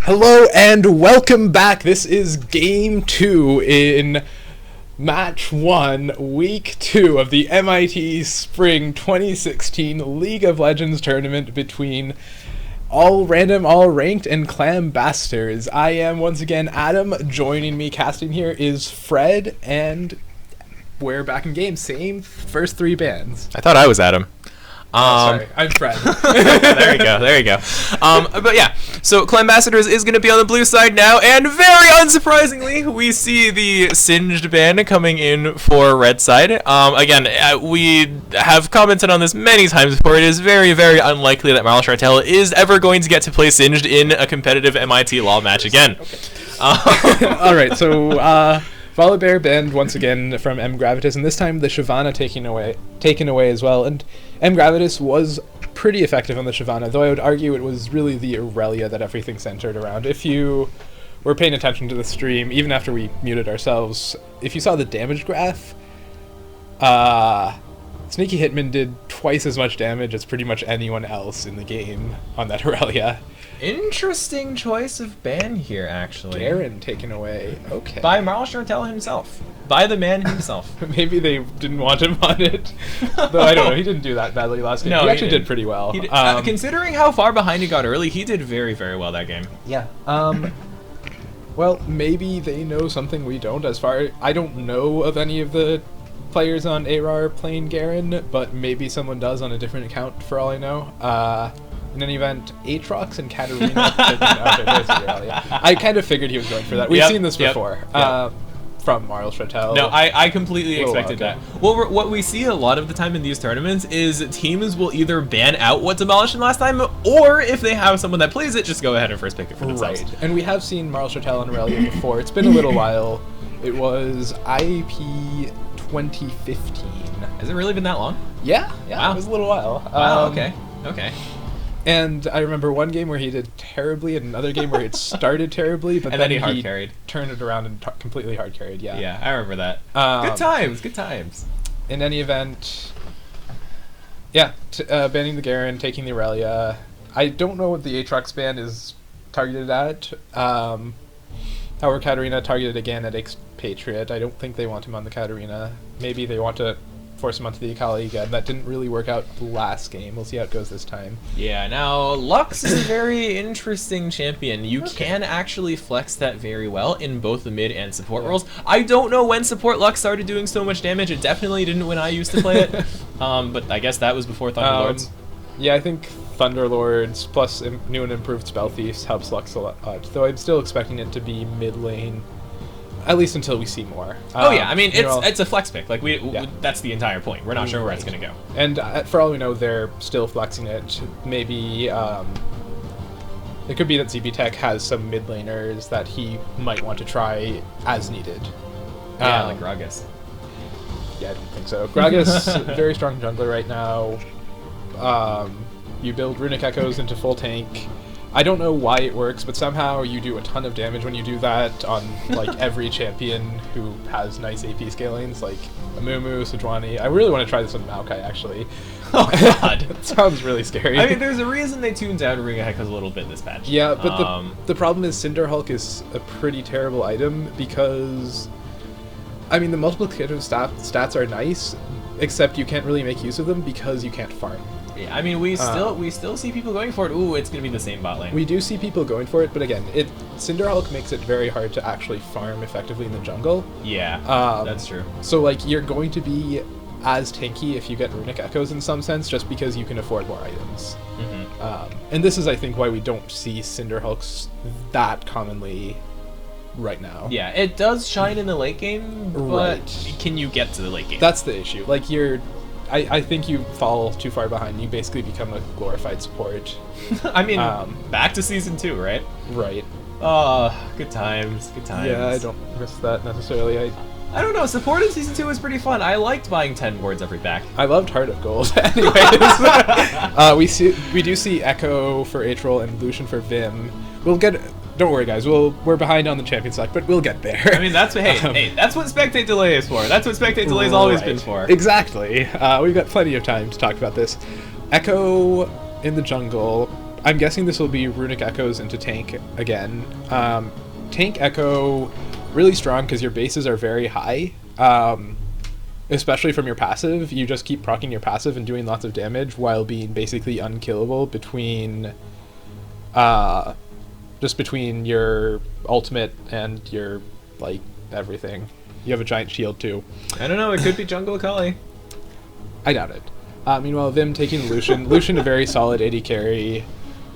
Hello and welcome back. This is Game 2 in Match 1, Week 2 of the MIT Spring 2016 League of Legends tournament between All Random, All Ranked, and CLAM Basters. I am once again Adam. Joining me casting here is Fred, and we're back in game. Same first three bands. I thought I was Adam. Sorry, I'm Fred. There you go. But yeah, so CLAM Ambassadors is going to be on the blue side now, and very unsurprisingly, we see the Singed band coming in for red side. Again, we have commented on this many times before. It is very, very unlikely that Marl Chartel is ever going to get to play Singed in a competitive MIT Law match again. Okay. All right, so Volibear banned once again from M. Gravitas, and this time the Shyvana taken away as well. And M. Gravitas was pretty effective on the Shyvana, though I would argue it was really the Aurelia that everything centered around. If you were paying attention to the stream, even after we muted ourselves, if you saw the damage graph, Sneaky Hitman did twice as much damage as pretty much anyone else in the game on that Aurelia. Interesting choice of ban here, actually. Garen taken away. Okay. By Marl Chartel himself. By the man himself. Maybe they didn't want him on it. Though I don't know. He didn't do that badly last game. No, he actually did pretty well. Considering how far behind he got early, he did very, very well that game. Yeah. Well, maybe they know something we don't. I don't know of any of the players on ARAR playing Garen, but maybe someone does on a different account for all I know. In any event, Aatrox and Katarina. I kind of figured he was going for that. We've seen this before from Marl Chartel. No, I completely expected that. Well, what we see a lot of the time in these tournaments is teams will either ban out what's abolished last time, or if they have someone that plays it, just go ahead and first pick it for themselves. Right, and we have seen Marl Chartel and Aurelia before. It's been a little while. It was IEP 2015. Has it really been that long? Yeah, wow. It was a little while. Wow, okay. And I remember one game where he did terribly, and another game where it started terribly, but then he hard carried, turned it around and completely hard carried. Yeah, I remember that. Good times. In any event, banning the Garen, taking the Aurelia. I don't know what the Aatrox ban is targeted at. However, Katarina targeted again at Expatriate. I don't think they want him on the Katarina. Maybe they want to force him onto the Akali again. That didn't really work out last game. We'll see how it goes this time. Yeah, now Lux is a very interesting champion. You can actually flex that very well in both the mid and support roles. I don't know when support Lux started doing so much damage. It definitely didn't when I used to play it. But I guess that was before Thunderlords. Yeah, I think Thunderlords plus new and improved Spell Thieves helps Lux a lot. Though I'm still expecting it to be mid lane. At least until we see more. I mean, it's a flex pick. Like that's the entire point. We're not sure where it's going to go. And for all we know, they're still flexing it. Maybe it could be that ZB Tech has some mid laners that he might want to try as needed. Like Gragas. Yeah, I don't think so. Gragas, very strong jungler right now. You build Runic Echoes into full tank. I don't know why it works, but somehow you do a ton of damage when you do that on like every champion who has nice AP scalings, like Amumu, Sejuani. I really want to try this on Maokai, actually. Oh god, it sounds really scary. I mean, there's a reason they tuned down Runic Echoes a little bit this patch. Yeah, but the problem is Cinderhulk is a pretty terrible item because, I mean, the multiplicative stats are nice, except you can't really make use of them because you can't farm. Yeah, I mean, we still see people going for it. Ooh, it's gonna be the same bot lane. We do see people going for it, but again, Cinderhulk makes it very hard to actually farm effectively in the jungle. Yeah, that's true. So like, you're going to be as tanky if you get Runic Echoes in some sense, just because you can afford more items. And this is, I think, why we don't see Cinderhulks that commonly right now. Yeah, it does shine in the late game, but can you get to the late game? That's the issue. Like, I think you fall too far behind. You basically become a glorified support. I mean, back to Season 2, right? Right. Good times. Yeah, I don't miss that necessarily. I don't know, support in Season 2 was pretty fun. I liked buying 10 boards every pack. I loved Heart of Gold. Anyways, we do see Echo for Aatroll and Lucian for Vim. Don't worry, guys. We're behind on the champion select, but we'll get there. I mean, that's what that's what spectate delay is for. That's what spectate delay's always been for. Exactly. We've got plenty of time to talk about this. Echo in the jungle. I'm guessing this will be Runic Echoes into Tank again. Tank Echo, really strong because your bases are very high. Especially from your passive, you just keep proccing your passive and doing lots of damage while being basically unkillable between your ultimate and your, like, everything. You have a giant shield too. I don't know, it could be Jungle Akali. I doubt it. Meanwhile, Vim taking Lucian. Lucian a very solid AD carry,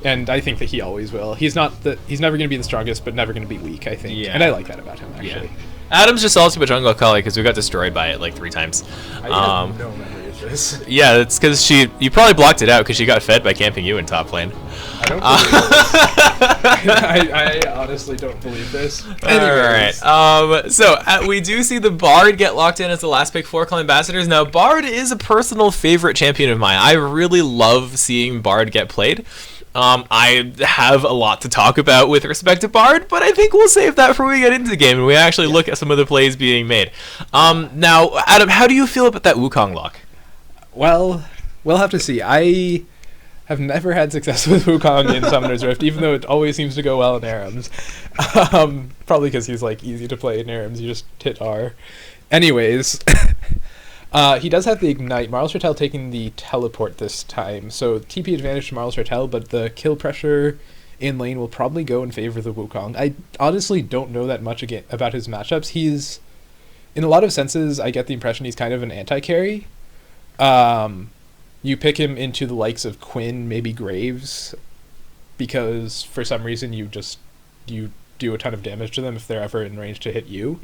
and I think that he always will. He's never going to be the strongest, but never going to be weak, I think. Yeah. And I like that about him, actually. Yeah. Adam's just salty about Jungle Akali because we got destroyed by it like 3 times. I have no memory of this. Yeah, it's because you probably blocked it out because she got fed by camping you in top lane. I don't believe this. I honestly don't believe this. Anyways. Alright, so we do see the Bard get locked in as the last pick for CLAM Ambassadors. Now, Bard is a personal favorite champion of mine. I really love seeing Bard get played. I have a lot to talk about with respect to Bard, but I think we'll save that for when we get into the game and we actually look at some of the plays being made. Now, Adam, how do you feel about that Wukong lock? Well, we'll have to see. I have never had success with Wukong in Summoner's Rift, even though it always seems to go well in ARAMs. Probably because he's like easy to play in ARAMs. You just hit R. Anyways, he does have the Ignite. Marl Shortell taking the Teleport this time. So TP advantage to Marl Shortell, but the kill pressure in lane will probably go in favor of the Wukong. I honestly don't know that much about his matchups. He's, in a lot of senses, I get the impression he's kind of an anti-carry. You pick him into the likes of Quinn, maybe Graves, because for some reason you do a ton of damage to them if they're ever in range to hit you.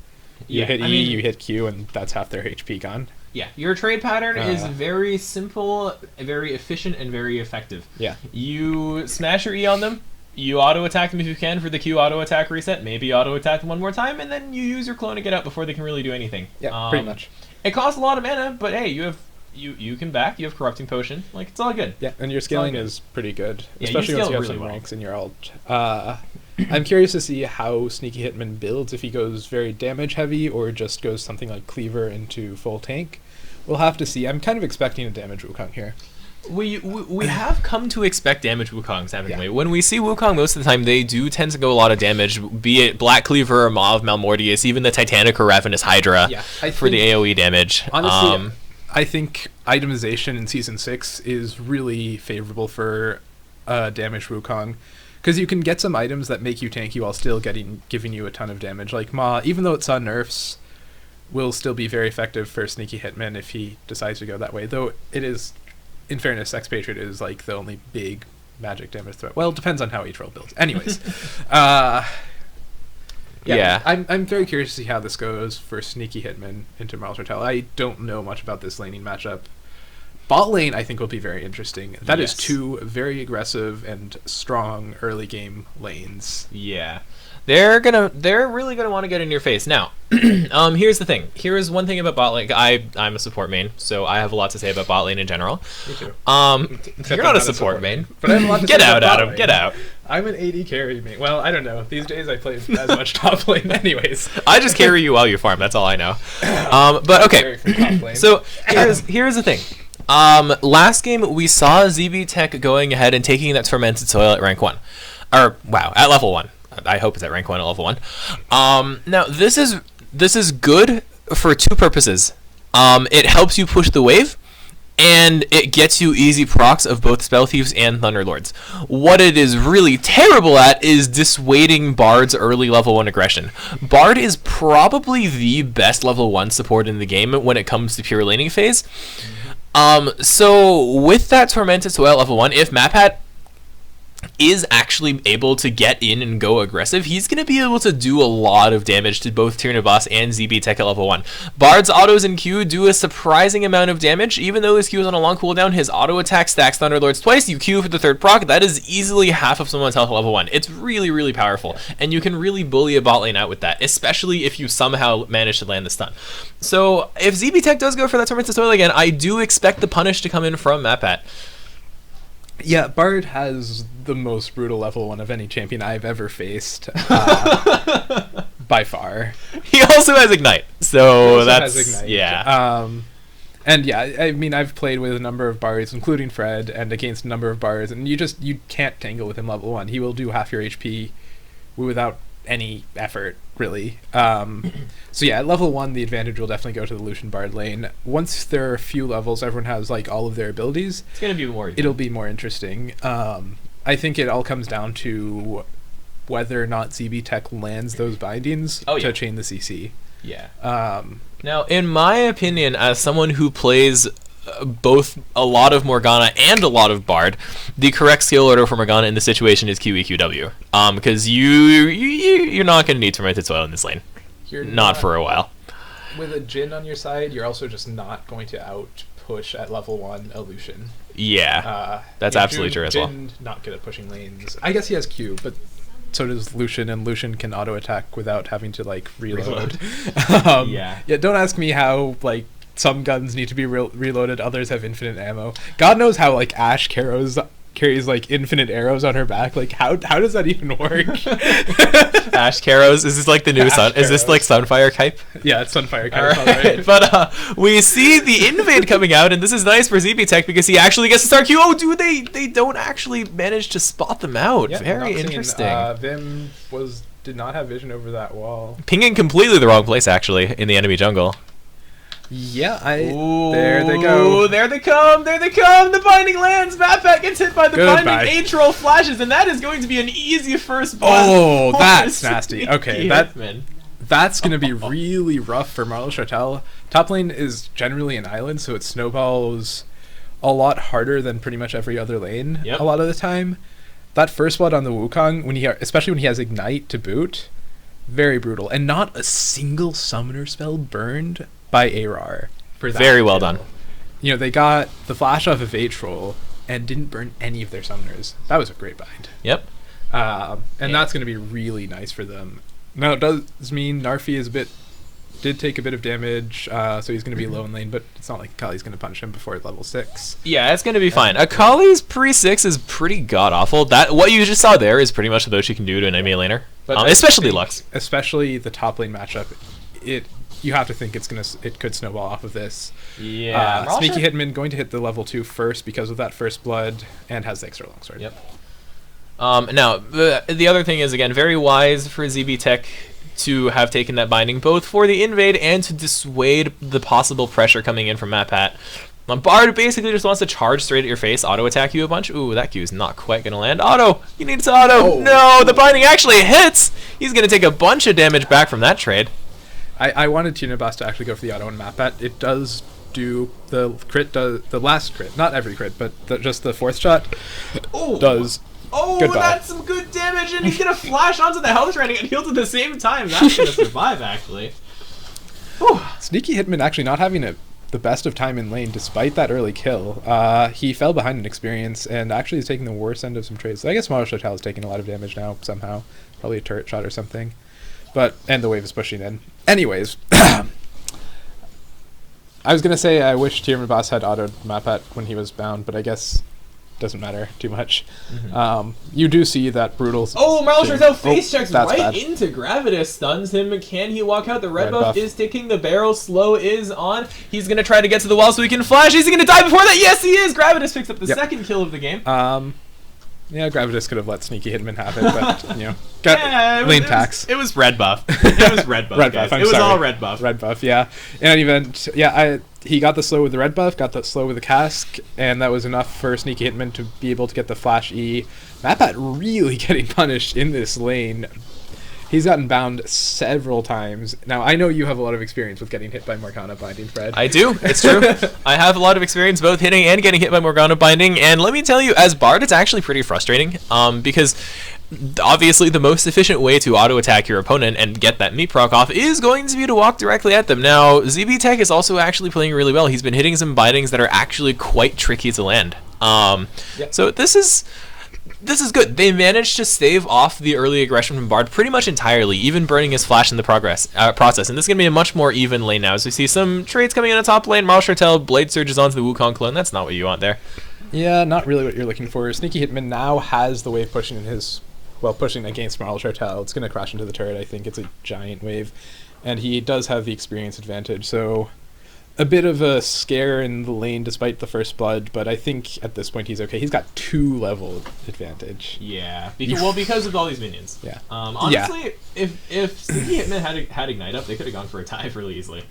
You hit E, you hit Q, and that's half their HP gone. Yeah, your trade pattern is very simple, very efficient, and very effective. Yeah. You smash your E on them, you auto-attack them if you can for the Q auto-attack reset, maybe auto-attack them one more time, and then you use your clone to get out before they can really do anything. Yeah, pretty much. It costs a lot of mana, but hey, you can back, you have Corrupting Potion, like, it's all good. Yeah, and your scaling is pretty good, yeah, especially once you have really some ranks in your ult. I'm curious to see how Sneaky Hitman builds, if he goes very damage heavy or just goes something like Cleaver into full tank. We'll have to see. I'm kind of expecting a damage Wukong here. We have come to expect damage Wukongs, haven't we? When we see Wukong, most of the time, they do tend to go a lot of damage, be it Black Cleaver or Maw of Malmortius, even the Titanic or Ravenous Hydra for the AoE damage. Honestly, I think itemization in Season 6 is really favorable for damage Wukong, because you can get some items that make you tanky while still giving you a ton of damage. Like Maw, even though it saw nerfs, will still be very effective for Sneaky Hitman if he decides to go that way. Though it is, in fairness, Expatriate is like the only big magic damage threat. Well, it depends on how each role builds. Anyways, yeah. I'm very curious to see how this goes for Sneaky Hitman into Marl Shortell. I don't know much about this laning matchup. Bot lane, I think, will be very interesting. That is 2 very aggressive and strong early game lanes. Yeah. They're really gonna want to get in your face. Now, here's the thing. Here's one thing about bot lane. I'm a support main, so I have a lot to say about bot lane in general. Me too. You're not a support main. But I have a lot to get say out, about bot Adam. lane. Get out. I'm an AD carry main. Well, I don't know. These days I play as much top lane, anyways. I just carry you while you farm. That's all I know. But okay. So here's the thing. Last game we saw ZB Tech going ahead and taking that Tormented Soil at rank 1. Or wow, at level 1. I hope it's at rank 1 at level 1. Now this is good for 2 purposes. It helps you push the wave, and it gets you easy procs of both Spell Thieves and Thunderlords. What it is really terrible at is dissuading Bard's early level 1 aggression. Bard is probably the best level 1 support in the game when it comes to pure laning phase. So with that Tormented Soil level 1, if MapHat is actually able to get in and go aggressive, he's going to be able to do a lot of damage to both Tyrna Boss and ZB Tech at level 1. Bard's autos and Q do a surprising amount of damage. Even though his Q is on a long cooldown, his auto attack stacks Thunderlords twice. You Q for the 3rd proc. That is easily half of someone's health at level 1. It's really, really powerful. And you can really bully a bot lane out with that, especially if you somehow manage to land the stun. So if ZB Tech does go for that Tormented Soil again, I do expect the punish to come in from MapHat. Yeah, Bard has the most brutal level 1 of any champion I've ever faced, by far. He also has Ignite, so Has that's Ignite. yeah. And yeah, I mean, I've played with a number of bards, including Fred, and against a number of bards, and you can't tangle with him level 1. He will do half your HP without any effort, really. So yeah, at level 1, the advantage will definitely go to the Lucian Bard lane. Once there are a few levels, everyone has like all of their abilities. It's gonna be more. It'll be more interesting. I think it all comes down to whether or not ZB Tech lands those bindings to chain the CC. Yeah. Now, in my opinion, as someone who plays both a lot of Morgana and a lot of Bard, the correct skill order for Morgana in this situation is QEQW. Because you're not going to need Tormented Soil in this lane. You're not for a while. With a Jhin on your side, you're also just not going to out-push at level 1 a Lucian. Yeah, that's absolutely true as well. Jhin not good at pushing lanes. I guess he has Q, but so does Lucian, and Lucian can auto-attack without having to, like, reload. Yeah, don't ask me how, like, some guns need to be reloaded, others have infinite ammo. God knows how, like, Ashe carries, like, infinite arrows on her back. Like, how does that even work? Ashe Carrows? Is this, like, the new Sun? Is this, like, Sunfire Kype? Yeah, it's Sunfire Kype. All right. But we see the Invade coming out, and this is nice for ZB Tech because he actually gets to start Q. Oh, dude, they don't actually manage to spot them out. Yeah, very interesting. Vim did not have vision over that wall. Pinging completely the wrong place, actually, in the enemy jungle. Yeah, there they go. There they come. The binding lands. Matpat gets hit by the binding. A-Troll flashes, and that is going to be an easy first blood. Oh, that's nasty. Okay, that's going to be really rough for Marlo Chartel. Top lane is generally an island, so it snowballs a lot harder than pretty much every other lane a lot of the time. That first blood on the Wukong, especially when he has Ignite to boot, very brutal. And not a single summoner spell burned by ARAR for that. Very well done. You know, they got the flash off of A-Troll and didn't burn any of their summoners. That was a great bind. Yep. And that's going to be really nice for them. Now, it does mean Narfi did take a bit of damage, so he's going to be low in lane, but it's not like Akali's going to punish him before level 6. Yeah, it's going to be fine. Akali's pre-6 is pretty god-awful. What you just saw there is pretty much what she can do to an enemy laner, especially Lux. Especially the top lane matchup, you have to think it could snowball off of this. Yeah. Sneaky Hitman going to hit the level 2 first because of that first blood, and has the extra longsword. Yep. Now, the other thing is, again, very wise for ZB Tech to have taken that binding, both for the invade and to dissuade the possible pressure coming in from Matpat. Bard basically just wants to charge straight at your face, auto-attack you a bunch. Ooh, that Q is not quite going to land. Auto! He needs to auto! Oh. No, the binding actually hits! He's going to take a bunch of damage back from that trade. I wanted Tunabas to actually go for the auto and Matpat. It does do the last crit, not every crit, but just the fourth shot does. Oh, that's some good damage, and he's gonna flash onto the health training and heal at the same time. That's gonna survive, actually. Whew. Sneaky Hitman actually not having the best of time in lane despite that early kill. He fell behind in experience and actually is taking the worst end of some trades. So I guess Maro Chatel is taking a lot of damage now somehow, probably a turret shot or something. And the wave is pushing in. Anyways, I was gonna say I wish Tierman Boss had autoed Matpat when he was bound, but I guess doesn't matter too much. You do see that brutal. Oh, Marlo Chartel face checks right into Gravitas, stuns him. Can he walk out? The red buff is ticking. The barrel slow is on. He's gonna try to get to the wall so he can flash. Is he gonna die before that? Yes, he is. Gravitas picks up the second kill of the game. Yeah, Gravitas could have let Sneaky Hitman have it, but got lane tax. It was red buff. It was red buff. Red buff. It was all red buff. Red buff. Yeah. In any event, he got the slow with the red buff, got the slow with the cask, and that was enough for Sneaky Hitman to be able to get the flash E. Matpat really getting punished in this lane. He's gotten bound several times. Now, I know you have a lot of experience with getting hit by Morgana binding, Fred. I do. It's true. I have a lot of experience both hitting and getting hit by Morgana binding, and let me tell you, as Bard, it's actually pretty frustrating, because obviously the most efficient way to auto-attack your opponent and get that meat proc off is going to be to walk directly at them. Now, ZB Tech is also actually playing really well. He's been hitting some bindings that are actually quite tricky to land. So this is good. They managed to stave off the early aggression from Bard pretty much entirely, even burning his flash in the process. And this is going to be a much more even lane now. As we see some trades coming in the top lane. Marl Chartel blade surges onto the Wukong clone. That's not what you want there. Yeah, not really what you're looking for. Sneaky Hitman now has the wave pushing in his... Well, pushing against Marl Chartel. It's going to crash into the turret. I think it's a giant wave. And he does have the experience advantage. So a bit of a scare in the lane despite the first blood, but I think at this point he's okay. He's got 2 level advantage. Yeah, because of all these minions. Yeah. Honestly, if Sneaky Hitman had Ignite up, they could have gone for a tie really easily.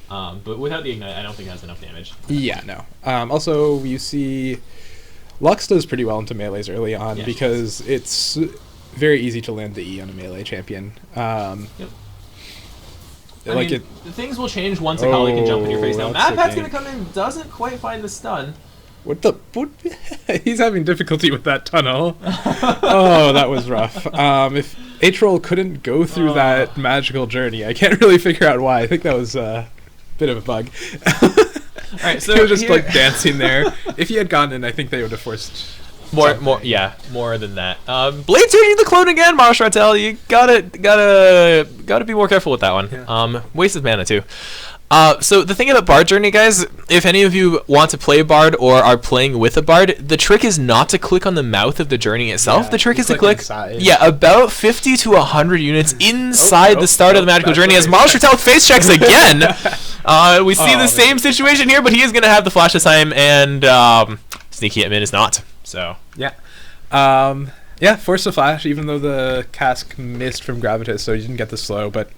But without the Ignite, I don't think it has enough damage. Yeah, no. Also, you see Lux does pretty well into melees early on because it's very easy to land the E on a melee champion. Yep. Things will change once a colleague can jump in your face. Now, MadPat's going to come in, doesn't quite find the stun. What? He's having difficulty with that tunnel. Oh, that was rough. If H-Roll couldn't go through that magical journey, I can't really figure out why. I think that was a bit of a bug. Alright, so he was just like dancing there. If he had gone in, I think they would have forced... More than that. Blade changing the clone again, Mars Martel. You gotta be more careful with that one. Yeah. Waste of mana too. So the thing about Bard Journey, guys, if any of you want to play Bard or are playing with a Bard, the trick is not to click on the mouth of the journey itself. The trick is to click about 50 to 100 units inside the start of the magical journey. As Mars Martel face checks again, we see the same situation here, but he is gonna have the flash this time, and Sneaky Hitman is not. So force the flash, even though the cask missed from Gravitas, so you didn't get the slow, but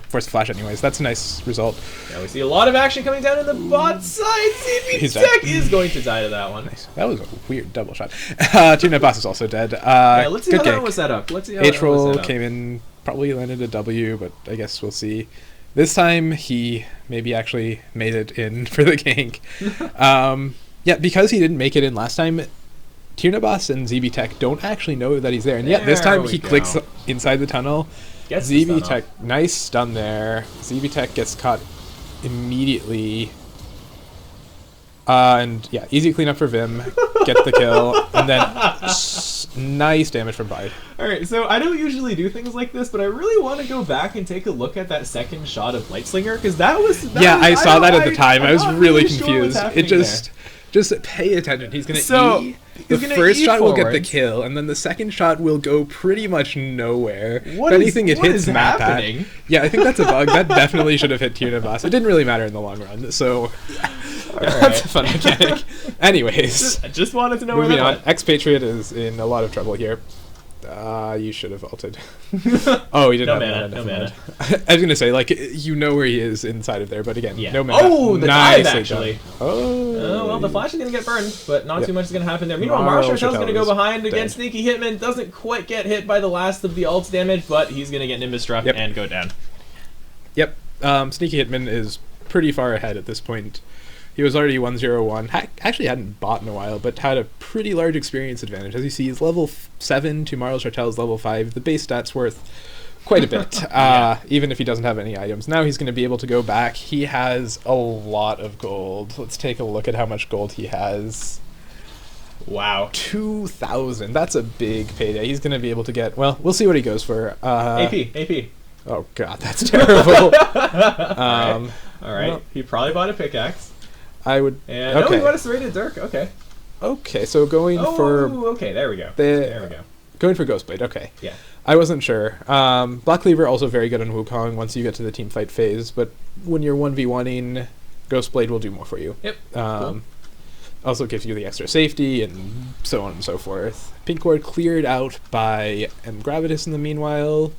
force the flash anyways. That's a nice result. Yeah, we see a lot of action coming down in the bot side. CP Tech is going to die to that one. Nice. That was a weird double shot. Team Net Boss is also dead. Let's see how that was set up. H-Roll came in, probably landed a W, but I guess we'll see. This time he maybe actually made it in for the gank. Because he didn't make it in last time, Tirnabas and ZB Tech don't actually know that he's there, and yet this time he clicks inside the tunnel. ZB Tech, nice stun there. ZB Tech gets caught immediately. Easy cleanup for Vim. Get the kill, and then nice damage from Bard. Alright, so I don't usually do things like this, but I really want to go back and take a look at that second shot of Lightslinger, because I saw that at the time. I was really confused. Just pay attention. He's going to E. The first shot will get the kill, and then the second shot will go pretty much nowhere. If anything, it hits MadPat. Yeah, I think that's a bug. That definitely should have hit Tirnabas. It didn't really matter in the long run, so that's a fun mechanic. Anyways. I just wanted to know where that went. Expatriate is in a lot of trouble here. You should have ulted. Oh, he didn't have no mana. I was gonna say, where he is inside of there, but again, no mana. Oh, the dive actually. Done. Oh, well, the flash is gonna get burned, but not too much is gonna happen there. Meanwhile, Marshall's gonna go behind against Sneaky Hitman. Doesn't quite get hit by the last of the ult's damage, but he's gonna get Nimbus struck and go down. Yep. Sneaky Hitman is pretty far ahead at this point. He was already 1-0-1. Actually hadn't bought in a while, but had a pretty large experience advantage. As you see, he's level 7 to Marl Chartel's level 5. The base stat's worth quite a bit, even if he doesn't have any items. Now he's going to be able to go back. He has a lot of gold. Let's take a look at how much gold he has. Wow. 2,000. That's a big payday. He's going to be able to get... Well, we'll see what he goes for. AP. Oh, God, that's terrible. All right. Well, he probably bought a pickaxe. I would... And no, he bought a serrated dirk. Okay, so going for... Okay, there we go. There we go. Going for Ghostblade, okay. Yeah. I wasn't sure. Black Cleaver also very good on Wukong once you get to the team fight phase, but when you're 1v1ing, Ghostblade will do more for you. Yep. Cool. Also gives you the extra safety and so on and so forth. Pink Ward cleared out by M. Gravitas in the meanwhile.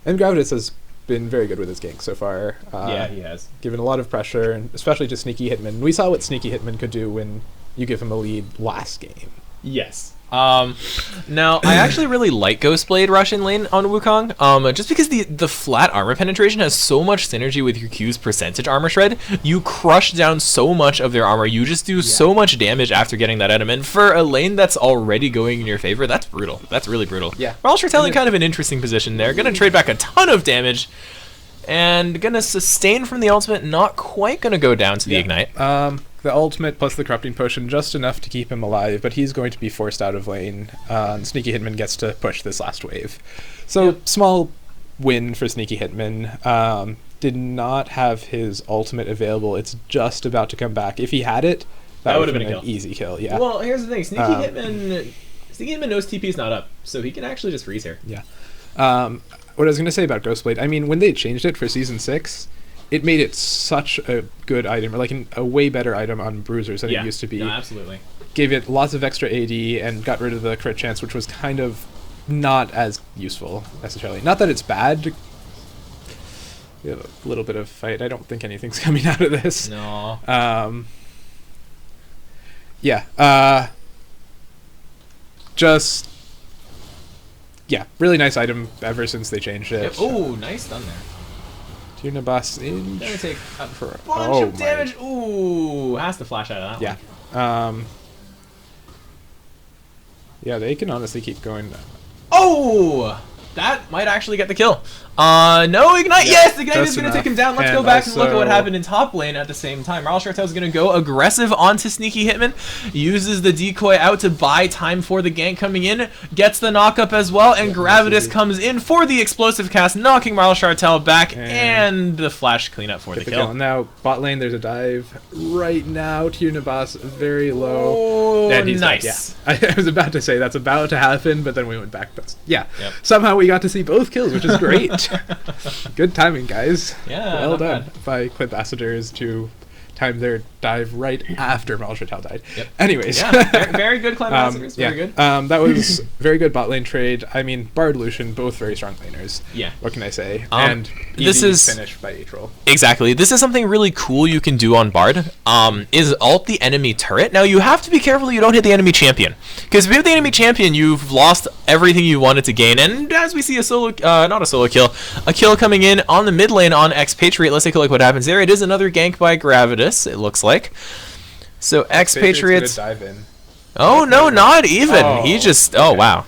M. Gravitas has been very good with his gank so far. Yeah, he has. Given a lot of pressure, and especially to Sneaky Hitman. We saw what Sneaky Hitman could do when you give him a lead last game. Yes. Now, I actually really like Ghostblade Russian lane on Wukong, just because the flat armor penetration has so much synergy with your Q's percentage armor shred. You crush down so much of their armor, you just do so much damage after getting that item, and for a lane that's already going in your favor, that's brutal. That's really brutal. Yeah. We're also telling kind of an interesting position there. Gonna trade back a ton of damage, and gonna sustain from the ultimate, not quite gonna go down to the ignite. The ultimate plus the corrupting potion, just enough to keep him alive, but he's going to be forced out of lane, and Sneaky Hitman gets to push this last wave. So, small win for Sneaky Hitman. Did not have his ultimate available. It's just about to come back. If he had it, that would have been an easy kill. Yeah. Well, here's the thing. Sneaky Hitman knows TP's not up, so he can actually just freeze here. Yeah. What I was going to say about Ghostblade, I mean, when they changed it for Season 6, it made it such a good item, or like a way better item on bruisers than it used to be. No, absolutely. Gave it lots of extra AD and got rid of the crit chance, which was kind of not as useful necessarily. Not that it's bad. We have a little bit of fight. I don't think anything's coming out of this. No. Yeah. Just... Yeah, really nice item ever since they changed it. Yep. Oh, nice done there. Tuna boss in. Gonna take a for bunch of damage. Ooh, has to flash out of that one. Yeah. Yeah, they can honestly keep going. Oh! That might actually get the kill. No Ignite. Yeah, yes, Ignite is just going to enough. take him down. Let's And go back and look at what also- happened in top lane at the same time. Marl Chartel is going to go aggressive onto Sneaky Hitman. Uses the decoy out to buy time for the gank coming in. Gets the knock up as well. And Yeah, Gravitas easy. comes in for the explosive cast, knocking Marl Chartel back. And And the flash cleanup for the Get the kill. kill. Now, bot lane, there's a dive right now. Tuna boss very low. Oh, And he's dead, nice. yeah. I was about to say that's about to happen, but then we went back. But yeah, Yep. somehow we got to see both kills, which is great. Good timing, guys. Yeah, well not done bad. by Clip Ambassadors to time their dive right after Marl Chartel died. Yep. Anyways. Yeah, very good Clan Ambassadors. Very good. That was very good bot lane trade. I mean, Bard Lucian, both very strong laners. Yeah. What can I say? Um, And this easy is- finish by Atrol. Exactly. This is something really cool you can do on Bard. Is ult the enemy turret. Now you have to be careful you don't hit the enemy champion, because if you hit the enemy champion, you've lost everything you wanted to gain. And as we see a solo, not a solo kill, a kill coming in on the mid lane on Expatriate. Let's take a look what happens there. It is another gank by Gravitas. It looks like. So Expatriates. Dive in. Oh no, not even. Oh, He just. Oh okay. wow.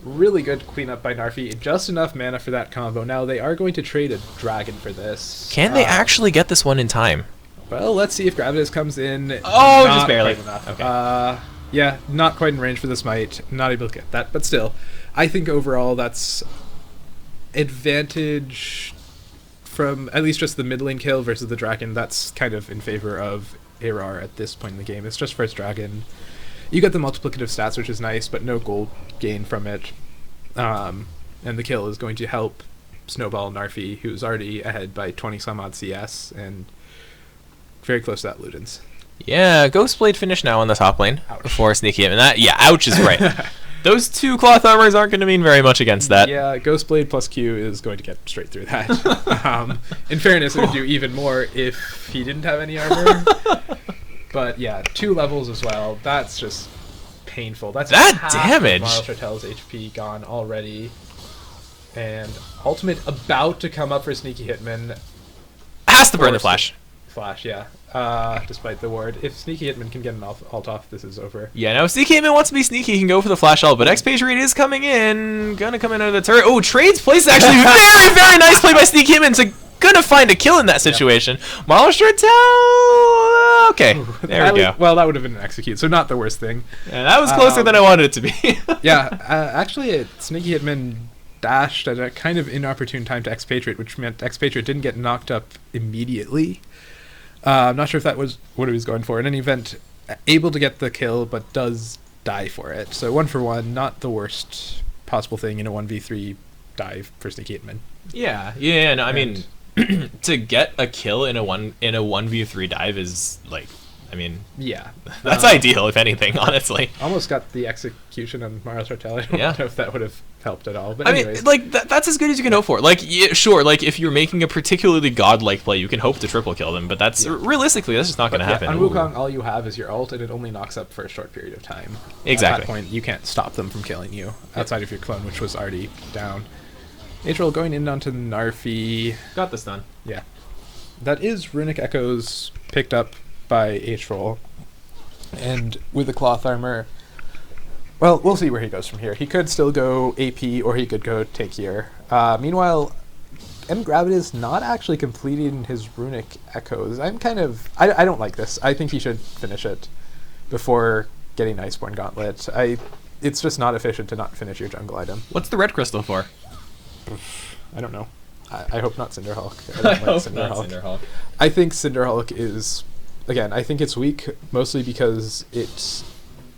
Really good cleanup by Narfi. Just enough mana for that combo. Now they are going to trade a dragon for this. Can they actually get this one in time? Well, let's see if Gravitas comes in. Oh, Not just barely. quite enough. Okay. Yeah, not quite in range for the smite. Not able to get that, but still, I think overall that's advantage from at least just the mid lane kill versus the dragon. That's kind of in favor of ARAR at this point in the game. It's just first dragon. You get the multiplicative stats, which is nice, but no gold gain from it. And the kill is going to help snowball Narfi, who's already ahead by 20 some odd CS and very close to that Ludens. Yeah, Ghostblade finish now on the top lane Ouch. before Sneaky Hitman. That, yeah, ouch is right. Those two cloth armors aren't going to mean very much against that. Yeah, Ghostblade plus Q is going to get straight through that. In fairness, it would do even more if he didn't have any armor. But yeah, 2 levels as well. That's just painful. That's That half damage! Of Marl Chartel's HP gone already. And ultimate about to come up for Sneaky Hitman. Has to burn the Forced. flash. Flash, yeah. Despite the ward. If Sneaky Hitman can get an ult off, this is over. Yeah, now if Sneaky Hitman wants to be sneaky, he can go for the flash ult, but Expatriate is coming in. Gonna come in under the turret. Oh, trades place actually very, very nice play by Sneaky Hitman to gonna find a kill in that situation. Marl Chartel. Okay, there we go. Well, that would have been an execute, so not the worst thing. Yeah, that was closer than I wanted it to be. Yeah, actually, Sneaky Hitman dashed at a kind of inopportune time to Expatriate, which meant Expatriate didn't get knocked up immediately. I'm not sure if that was what he was going for. In any event, able to get the kill, but does die for it. So 1 for 1, not the worst possible thing in a 1v3 dive for Sneaky Hitman. Yeah. No, I mean, to get a kill in a 1v3 dive is like, I mean, Yeah. that's ideal if anything, honestly. Almost got the execution on Marl Chartel. I don't Yeah. know if that would have helped at all. But I anyways. mean, like that's as good as you can hope for. Like, yeah, sure, like if you're making a particularly godlike play, you can hope to triple kill them, but that's realistically that's just not going to happen. On Ooh. Wukong, all you have is your ult, and it only knocks up for a short period of time. Exactly. At that point, you can't stop them from killing you, outside of your clone, which was already down. Atrol going in onto Narfi. Got this done. Yeah. That is Runic Echoes picked up by Atrol. And with the cloth armor... Well, we'll see where he goes from here. He could still go AP, or he could go take here. Meanwhile, M. Gravitas not actually completing his Runic Echoes. I'm kind of... I don't like this. I think he should finish it before getting Iceborne Gauntlet. It's just not efficient to not finish your jungle item. What's the red crystal for? I don't know. I hope not Cinderhulk. I don't like hope not Cinderhulk. I think Cinderhulk is... Again, I think it's weak mostly because it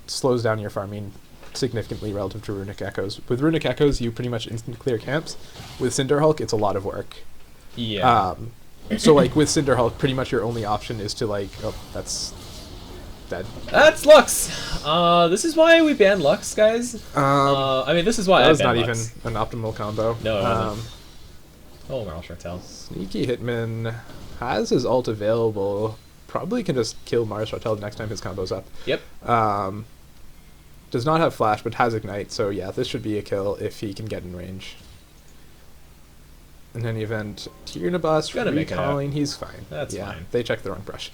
slows down your farming significantly relative to Runic Echoes. With Runic Echoes, you pretty much instant clear camps. With Cinderhulk, it's a lot of work. Yeah. So like with Cinderhulk, pretty much your only option is to like, oh, that's dead. That's Lux. This is why we banned Lux, guys. I mean, this is why that I was banned not Lux. even an optimal combo. No, it wasn't. Oh, Marl Chartel. Sneaky Hitman has his ult available. Probably can just kill Mars Chartel the next time his combo's up. Yep. Does not have flash, but has ignite. So yeah, this should be a kill if he can get in range. In any event, Tyrannobos recalling, he's fine. That's fine. They checked the wrong brush.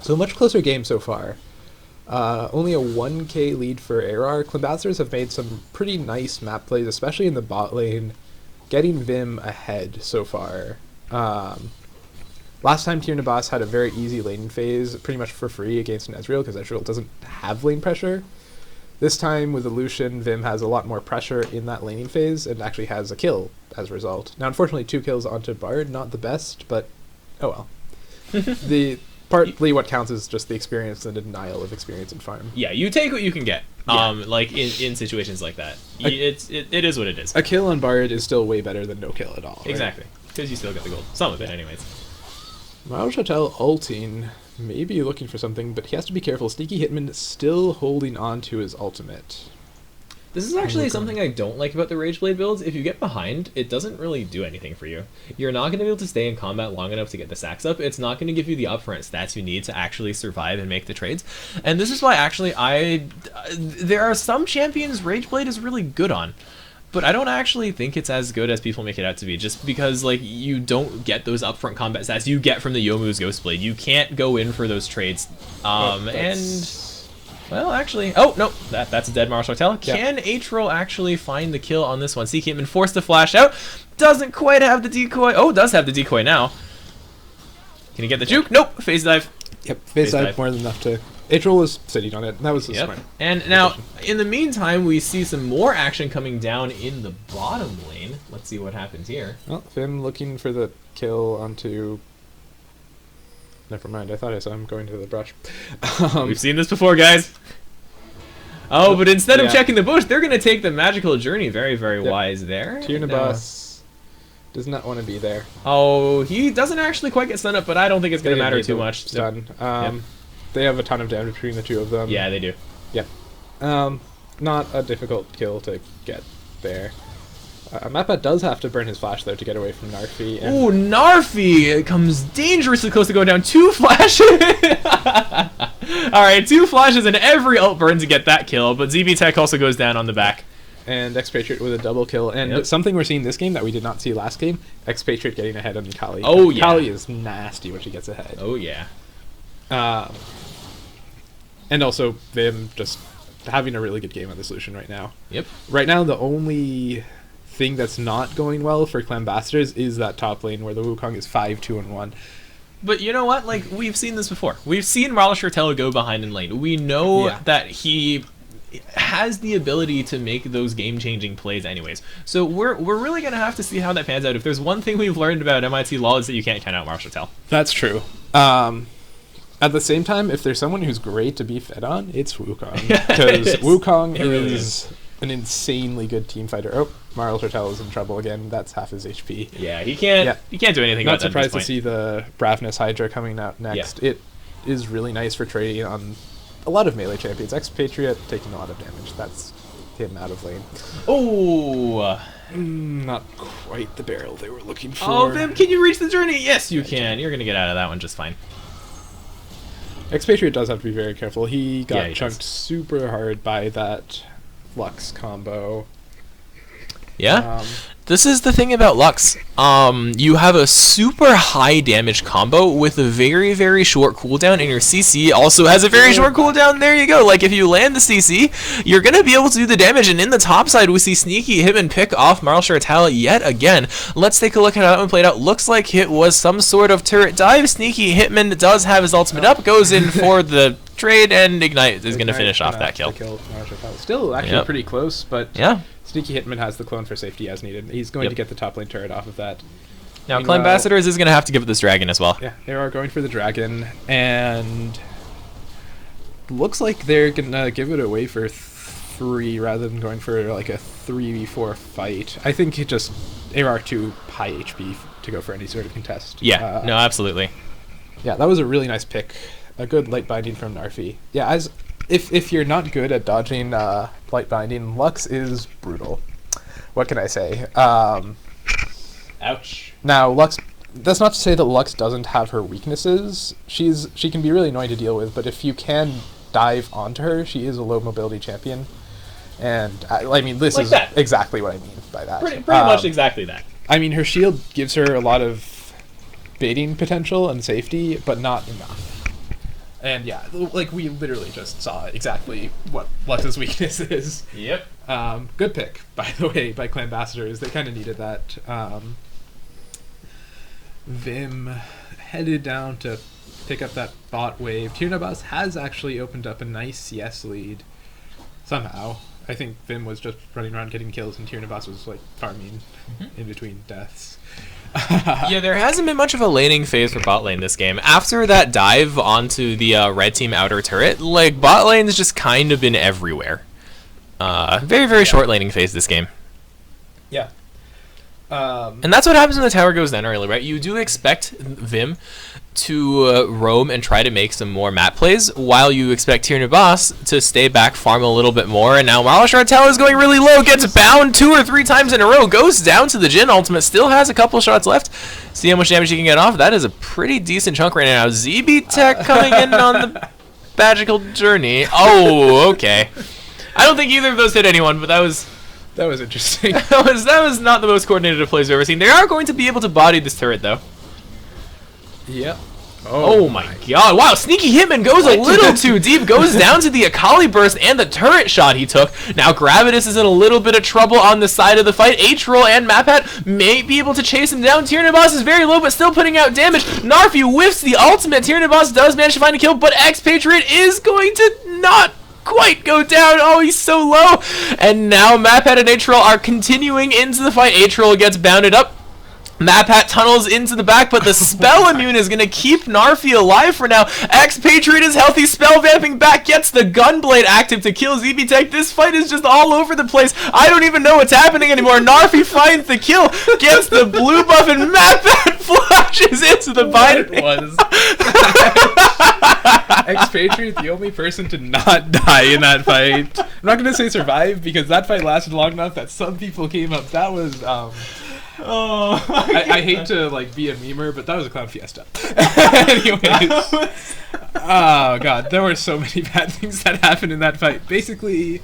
So much closer game so far. Only a 1k lead for ARAR. Ambassadors have made some pretty nice map plays, especially in the bot lane, getting Vim ahead so far. Last time Tyrannobos had a very easy laning phase, pretty much for free against an Ezreal, because Ezreal doesn't have lane pressure. This time with the Lucian, Vim has a lot more pressure in that laning phase and actually has a kill as a result. Now, unfortunately, 2 kills onto Bard, not the best, but oh well. Partly what counts is just the experience and the denial of experience in farm. Yeah, you take what you can get. Like in situations like that, it is what it is. A kill on Bard is still way better than no kill at all. Exactly, because you still get the gold. Some of it, anyways. Marl Chartel ulting, maybe looking for something, but he has to be careful. Sneaky Hitman still holding on to his ultimate. This is actually something I don't like about the Rageblade builds. If you get behind, it doesn't really do anything for you. You're not going to be able to stay in combat long enough to get the stacks up. It's not going to give you the upfront stats you need to actually survive and make the trades. And this is why actually there are some champions Rageblade is really good on. But I don't actually think it's as good as people make it out to be, just because like you don't get those upfront combat stats you get from the Yomu's Ghostblade. You can't go in for those trades. Well, actually, oh no, that's a dead Marl Chartel. Can H-Roll actually find the kill on this one? Sneaky Hitman forced to flash out. Doesn't quite have the decoy. Oh, does have the decoy now. Can he get the juke? Nope. Phase dive. Yep, phase dive more than enough to. H-Roll was sitting on it. That was the smart. And now, in the meantime, we see some more action coming down in the bottom lane. Let's see what happens here. Well, Finn looking for the kill onto. Never mind, I thought I saw him going to the brush. We've seen this before, guys. Oh, but instead of checking the bush, they're going to take the magical journey. Very, very wise there. Tyrannobos does not want to be there. Oh, he doesn't actually quite get stunned up, but I don't think it's going to matter too much. Stun. They have a ton of damage between the two of them. Yeah, they do. Yep. Not a difficult kill to get there. Mappa does have to burn his flash, though, to get away from Narfi. Ooh, Narfi comes dangerously close to going down. 2 flashes! Alright, 2 flashes and every ult burn to get that kill, but ZB Tech also goes down on the back. And Expatriate with a double kill. And something we're seeing this game that we did not see last game, Expatriate getting ahead on Kali. Oh, yeah. Kali is nasty when she gets ahead. Oh, yeah. And also, Vim just having a really good game on this Lucian right now. Yep. Right now, the only thing that's not going well for Clan Ambassadors is that top lane where the Wukong is 5-2-1. But you know what? Like, we've seen this before. We've seen Marl Chartel go behind in lane. We know that he has the ability to make those game-changing plays anyways. So we're really going to have to see how that pans out. If there's one thing we've learned about MIT LoL is that you can't count out Marl Chartel. That's true. At the same time, if there's someone who's great to be fed on, it's Wukong. Because Wukong is an insanely good team fighter. Oh, Marl Chartel is in trouble again. That's half his HP. Yeah, he can't do anything about that. Not surprised to see the Bravnus Hydra coming out next. Yeah. It is really nice for trading on a lot of melee champions. Expatriate taking a lot of damage. That's him out of lane. Oh! Not quite the barrel they were looking for. Oh, Vim, can you reach the journey? Yes, you can. You're going to get out of that one just fine. Expatriate does have to be very careful. He got chunked super hard by that Lux combo. Yeah. This is the thing about Lux. You have a super high damage combo with a very, very short cooldown, and your CC also has a very short cooldown. There you go. Like, if you land the CC, you're going to be able to do the damage, and in the top side, we see Sneaky Hitman pick off Marl Chartel yet again. Let's take a look at how that one played out. Looks like it was some sort of turret dive. Sneaky Hitman does have his ultimate up, goes in for the trade, and Ignite is going to finish off that kill. Still actually pretty close, but Sneaky Hitman has the clone for safety as needed. He's going to get the top lane turret off of that. Now, Clan Ambassadors is going to have to give it this dragon as well. Yeah, they are going for the dragon, and looks like they're going to give it away for 3 rather than going for like a 3v4 fight. I think it just ARAR 2 high HP to go for any sort of contest. Yeah, no, absolutely. Yeah, that was a really nice pick. A good light binding from Narfi. Yeah, if you're not good at dodging light binding, Lux is brutal. What can I say? Ouch. Now, Lux... That's not to say that Lux doesn't have her weaknesses. She can be really annoying to deal with, but if you can dive onto her, she is a low mobility champion. And, I mean, this like is that. exactly what I mean by that. Pretty much exactly that. I mean, her shield gives her a lot of baiting potential and safety, but not enough. And yeah, like we literally just saw exactly what Lux's weakness is. Yep. Good pick, by the way, by Clan Ambassadors. They kind of needed that. Vim headed down to pick up that bot wave. Tirnabas has actually opened up a nice CS lead. Somehow. I think Vim was just running around getting kills and Tirnabas was like farming in between deaths. Yeah, there hasn't been much of a laning phase for bot lane this game. After that dive onto the red team outer turret, like bot lane's just kind of been everywhere. Very, very short laning phase this game. Yeah. And that's what happens when the tower goes down early, right? You do expect Vim to roam and try to make some more map plays, while you expect Tirnabas to stay back, farm a little bit more. And now Marl Chartel is going really low, gets bound 2 or 3 times in a row, goes down to the Jhin ultimate, still has a couple shots left. See how much damage he can get off. That is a pretty decent chunk right now. ZB Tech coming in on the magical journey. Oh, okay. I don't think either of those hit anyone, but that was interesting. that was not the most coordinated of plays I've ever seen. They are going to be able to body this turret, though. Yep. Oh my god. Wow, Sneaky Hitman goes a little too deep. Goes down to the Akali burst and the turret shot he took. Now Gravitas is in a little bit of trouble on the side of the fight. H-Roll and Mapat may be able to chase him down. Tirnabas is very low, but still putting out damage. Narfi whiffs the ultimate. Tirnabas does manage to find a kill, but Expatriate is going to not quite go down. Oh, he's so low. And now Mapat and H-Roll are continuing into the fight. H-Roll gets bounded up. Mapat tunnels into the back, but the spell immune is going to keep Narfi alive for now. Expatriate is healthy, spell vamping back, gets the Gunblade active to kill ZB Tech. This fight is just all over the place. I don't even know what's happening anymore. Narfi finds the kill, gets the blue buff, and Mapat flashes into the bind. It was Expatriate, the only person to not die in that fight. I'm not going to say survive, because that fight lasted long enough that some people came up. That was... Oh, I hate to like be a memer, but that was a clown fiesta. Anyways, oh god, there were so many bad things that happened in that fight. Basically,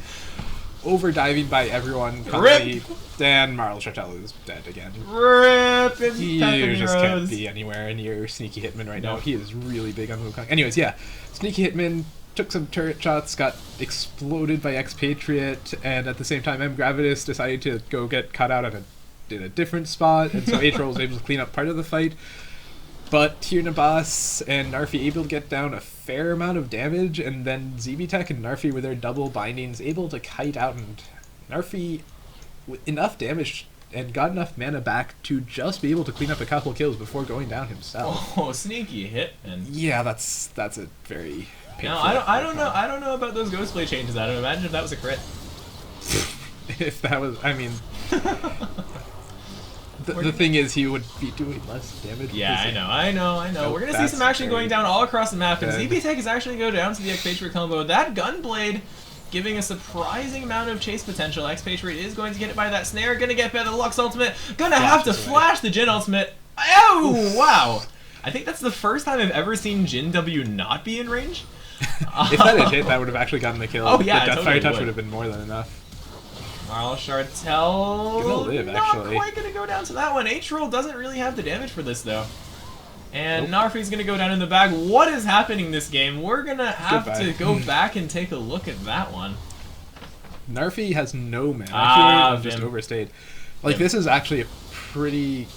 over diving by everyone. Rip. Dan Marl Chartel is dead again. Rip. You just can't be anywhere near Sneaky Hitman right now. He is really big on Wukong. Anyways, yeah, Sneaky Hitman took some turret shots, got exploded by Expatriate, and at the same time, M. Gravitas decided to go get cut out in a different spot, and so H-Roll was able to clean up part of the fight. But Tirnabas and Narfi able to get down a fair amount of damage, and then ZB Tech and Narfi with their double bindings able to kite out, and Narfi with enough damage and got enough mana back to just be able to clean up a couple kills before going down himself. Oh, Sneaky hit, and yeah, that's a very painful. No, I don't know about those Ghostblade changes. I don't imagine if that was a crit. If that was, I mean. The thing is, he would be doing less damage. Yeah, I know. We're going to see some action going down all across the map, and ZB Tech is actually going to go down to the Expatriate combo. That Gunblade giving a surprising amount of chase potential. Expatriate is going to get it by that snare, going to get by the Lux ultimate, going to have to flash the Jhin ultimate. Oh, wow. I think that's the first time I've ever seen Jhin W not be in range. If that had hit, that would have actually gotten the kill. Oh, yeah, the totally Deathfire Touch would have been more than enough. Marl Chartel gonna live, actually. Not quite gonna go down to that one. H-Roll doesn't really have the damage for this though. And Narfi's gonna go down in the bag. What is happening this game? We're gonna have to go back and take a look at that one. Narfi has no mana. I feel like just overstayed. Like, this is actually a pretty